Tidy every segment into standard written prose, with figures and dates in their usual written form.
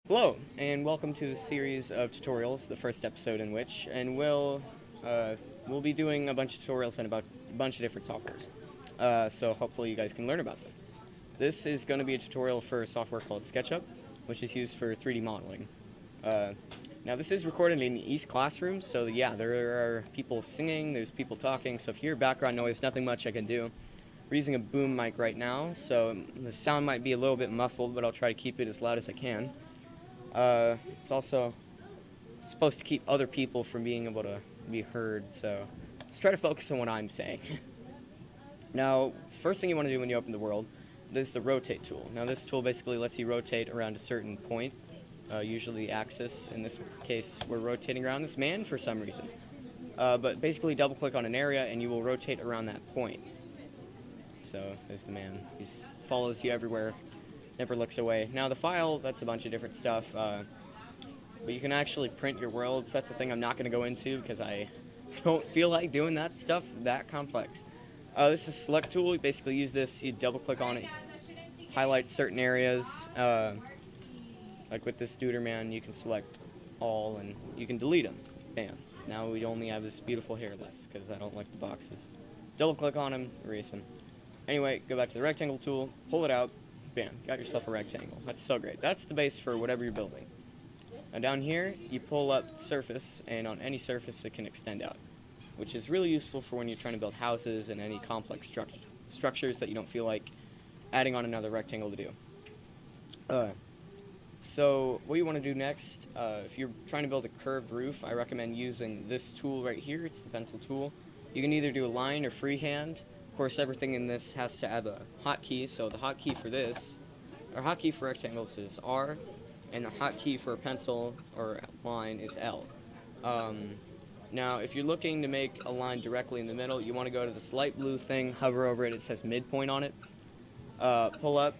Hello, and welcome to a series of tutorials, the first episode in which, and we'll be doing a bunch of tutorials on about a bunch of different softwares. So hopefully you guys can learn about them. This is going to be a tutorial for a software called SketchUp, which is used for 3D modeling. Now this is recorded in East Classroom, so yeah, there are people singing, there's people talking, so if you hear background noise, nothing much I can do. We're using a boom mic right now, so the sound might be a little bit muffled, but I'll try to keep it as loud as I can. It's also supposed to keep other people from being able to be heard, so let's try to focus on what I'm saying. Now, first thing you want to do when you open the world is the rotate tool. Now this tool basically lets you rotate around a certain point, usually the axis. In this case, we're rotating around this man for some reason. But basically double click on an area and you will rotate around that point. So there's the man. He follows you everywhere. Never looks away. Now the file, that's a bunch of different stuff, but you can actually print your worlds. That's the thing I'm not going to go into because I don't feel like doing that stuff that complex. This is select tool. You basically use this, you double click on it, highlight certain areas. Like with this Duder man, you can select all and you can delete them. Bam. Now we only have this beautiful hairless because I don't like the boxes. Double click on him, erase him. Anyway, go back to the rectangle tool, pull it out. Bam, got yourself a rectangle. That's so great. That's the base for whatever you're building. Now down here, you pull up the surface, and on any surface it can extend out, which is really useful for when you're trying to build houses and any complex structures that you don't feel like adding on another rectangle to do. So what you want to do next, if you're trying to build a curved roof, I recommend using this tool right here. It's the pencil tool. You can either do a line or freehand. Of course, everything in this has to have a hotkey, so the hotkey for this, or hotkey for rectangles is R, and the hotkey for a pencil or line is L. Now, if you're looking to make a line directly in the middle, you want to go to this light blue thing, hover over it, it says midpoint on it, pull up,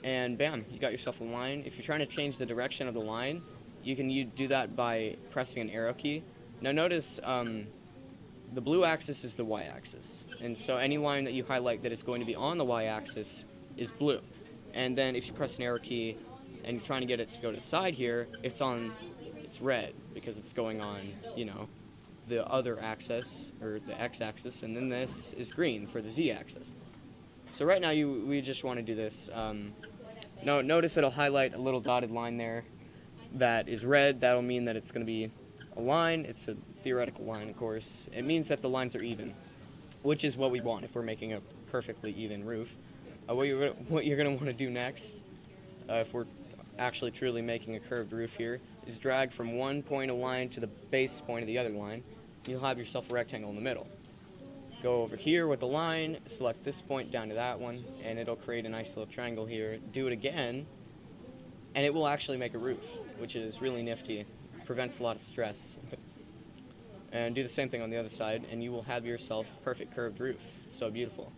and bam, you got yourself a line. If you're trying to change the direction of the line, you do that by pressing an arrow key. Now notice, the blue axis is the y-axis, and so any line that you highlight that is going to be on the y-axis is blue. And then if you press an arrow key and you're trying to get it to go to the side here, it's red because it's going on, the other axis, or the x-axis, and then this is green for the z-axis. So right now we just want to do this. Now notice it'll highlight a little dotted line there that is red. That'll mean that it's going to be a line. It's a theoretical line, of course. It means that the lines are even, which is what we want if we're making a perfectly even roof. What you're going to want to do next, if we're actually truly making a curved roof here, is drag from one point of line to the base point of the other line. You'll have yourself a rectangle in the middle. Go over here with the line, select this point down to that one, and it'll create a nice little triangle here. Do it again, and it will actually make a roof, which is really nifty. Prevents a lot of stress. And do the same thing on the other side, and you will have yourself a perfect curved roof. It's so beautiful.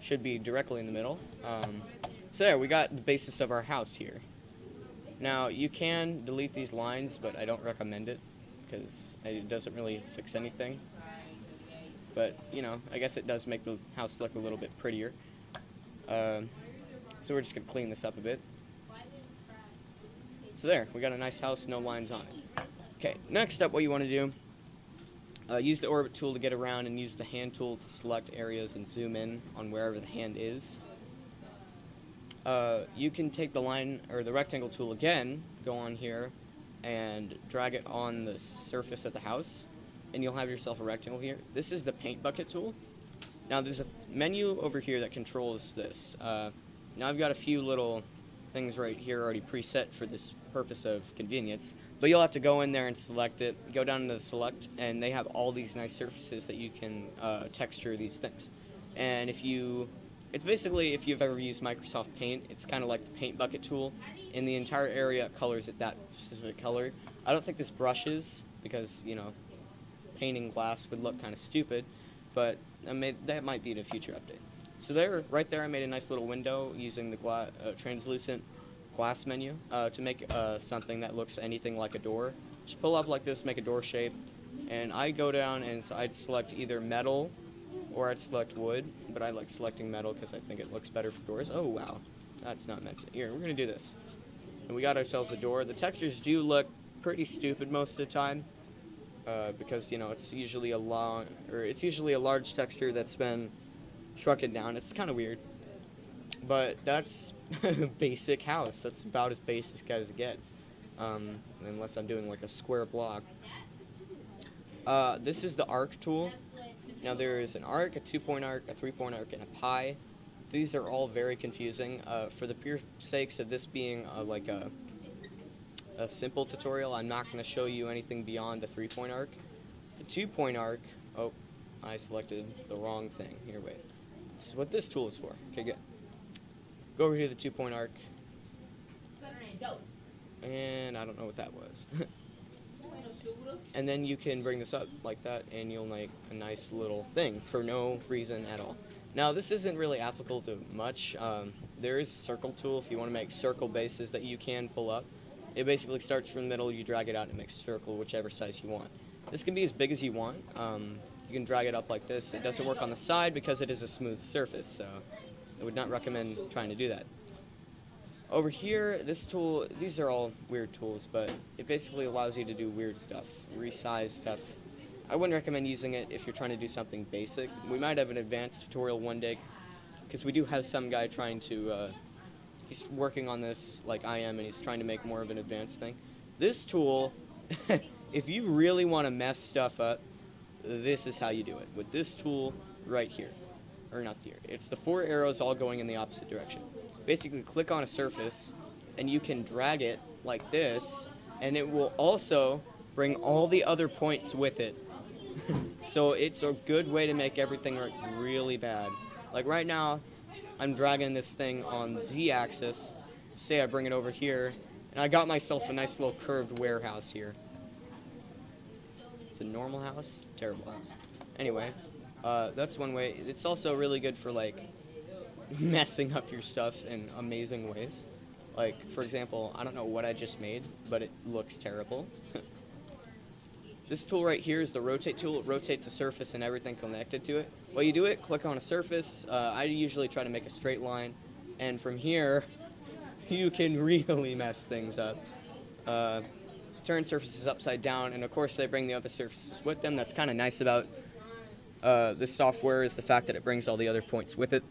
Should be directly in the middle. So there, we got the basis of our house here. Now, you can delete these lines, but I don't recommend it, because it doesn't really fix anything. But, I guess it does make the house look a little bit prettier. So we're just going to clean this up a bit. So there, we got a nice house, no lines on it. Okay, next up what you want to do, use the orbit tool to get around and use the hand tool to select areas and zoom in on wherever the hand is. You can take the line, or the rectangle tool again, go on here, and drag it on the surface of the house, and you'll have yourself a rectangle here. This is the paint bucket tool. Now there's a menu over here that controls this. Now I've got a few little things right here already preset for this purpose of convenience, but you'll have to go in there and select it, go down to the select, and they have all these nice surfaces that you can texture these things. And it's basically, if you've ever used Microsoft Paint, it's kind of like the paint bucket tool. In the entire area, it colors it that specific color. I don't think this brushes, because, painting glass would look kind of stupid, but that might be in a future update. So right there, I made a nice little window using the translucent glass menu to make something that looks anything like a door. Just pull up like this, make a door shape, and I go down and I'd select either metal or I'd select wood, but I like selecting metal because I think it looks better for doors. Oh wow, that's not meant to. Here, we're gonna do this. And we got ourselves a door. The textures do look pretty stupid most of the time, because it's usually a large texture that's been shrunken down. It's kind of weird, but that's basic house. That's about as basic as it gets, unless I'm doing like a square block. This is the arc tool. Now there is an arc, a 2-point arc, a 3-point arc, and a pie. These are all very confusing. For the pure sakes of this being like a simple tutorial, I'm not going to show you anything beyond the 3-point arc. The 2-point arc, oh, I selected the wrong thing. Here, wait. This is what this tool is for. Okay, good. Go over here to the 2-point arc. And I don't know what that was. And then you can bring this up like that, and you'll make a nice little thing for no reason at all. Now, this isn't really applicable to much. There is a circle tool if you want to make circle bases that you can pull up. It basically starts from the middle, you drag it out, and it makes a circle whichever size you want. This can be as big as you want. You can drag it up like this. It doesn't work on the side because it is a smooth surface, so I would not recommend trying to do that. Over here, this tool, these are all weird tools, but it basically allows you to do weird stuff, resize stuff. I wouldn't recommend using it if you're trying to do something basic. We might have an advanced tutorial one day, because we do have some guy trying to, he's working on this like I am, and he's trying to make more of an advanced thing. This tool, if you really want to mess stuff up, this is how you do it, with this tool right here. Or not here. It's the 4 arrows all going in the opposite direction. Basically, click on a surface, and you can drag it like this, and it will also bring all the other points with it. So it's a good way to make everything look really bad. Like right now, I'm dragging this thing on the Z-axis. Say I bring it over here, and I got myself a nice little curved warehouse here. It's a normal house, terrible house. Anyway, that's one way. It's also really good for like messing up your stuff in amazing ways. Like, for example, I don't know what I just made, but it looks terrible. This tool right here is the rotate tool. It rotates the surface and everything connected to it. While you do it, click on a surface. I usually try to make a straight line, and from here, you can really mess things up. Turn surfaces upside down, and of course they bring the other surfaces with them. That's kind of nice about this software, is the fact that it brings all the other points with it.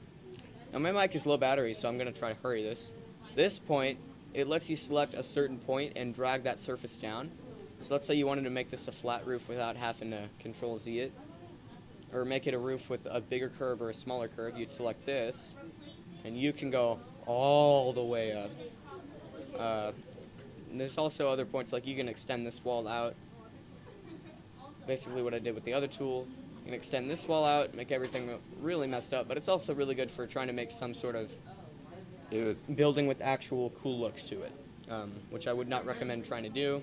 Now my mic is low battery, so I'm going to try to hurry this. This point, it lets you select a certain point and drag that surface down. So let's say you wanted to make this a flat roof without having to Control Z it, or make it a roof with a bigger curve or a smaller curve. You'd select this, and you can go all the way up. And there's also other points, like you can extend this wall out. Basically what I did with the other tool. You can extend this wall out, make everything really messed up, but it's also really good for trying to make some sort of building with actual cool looks to it, which I would not recommend trying to do.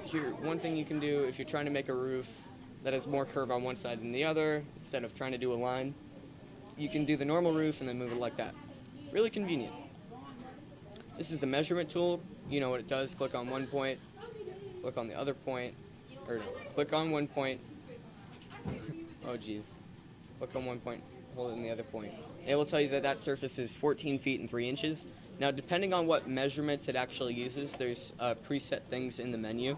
Here, one thing you can do if you're trying to make a roof that has more curve on one side than the other, instead of trying to do a line, you can do the normal roof and then move it like that. Really convenient. This is the measurement tool. You know what it does. Click on one point, click on the other point, or click on one point. Oh geez. Click on one point, hold it in the other point. It will tell you that that surface is 14 feet and 3 inches. Now, depending on what measurements it actually uses, there's preset things in the menu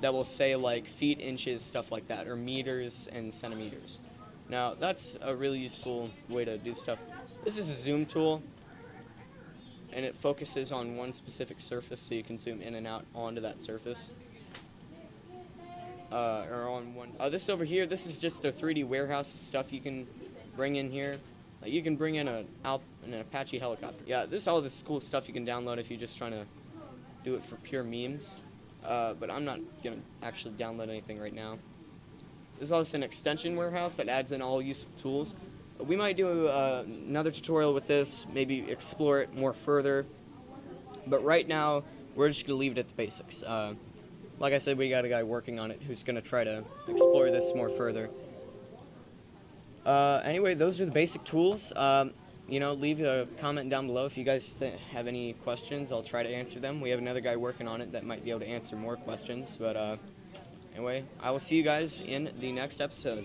that will say like feet, inches, stuff like that, or meters and centimeters. Now, that's a really useful way to do stuff. This is a zoom tool, and it focuses on one specific surface, so you can zoom in and out onto that surface. Or on one. This over here, this is just a 3D warehouse of stuff you can bring in here. You can bring in an Apache helicopter. Yeah, all this cool stuff you can download if you're just trying to do it for pure memes. But I'm not gonna actually download anything right now. There's also an extension warehouse that adds in all useful tools. We might do another tutorial with this, maybe explore it more further. But right now, we're just gonna leave it at the basics. Like I said, we got a guy working on it who's gonna try to explore this more further. Anyway, those are the basic tools. Leave a comment down below if you guys have any questions. I'll try to answer them. We have another guy working on it that might be able to answer more questions. But anyway, I will see you guys in the next episode.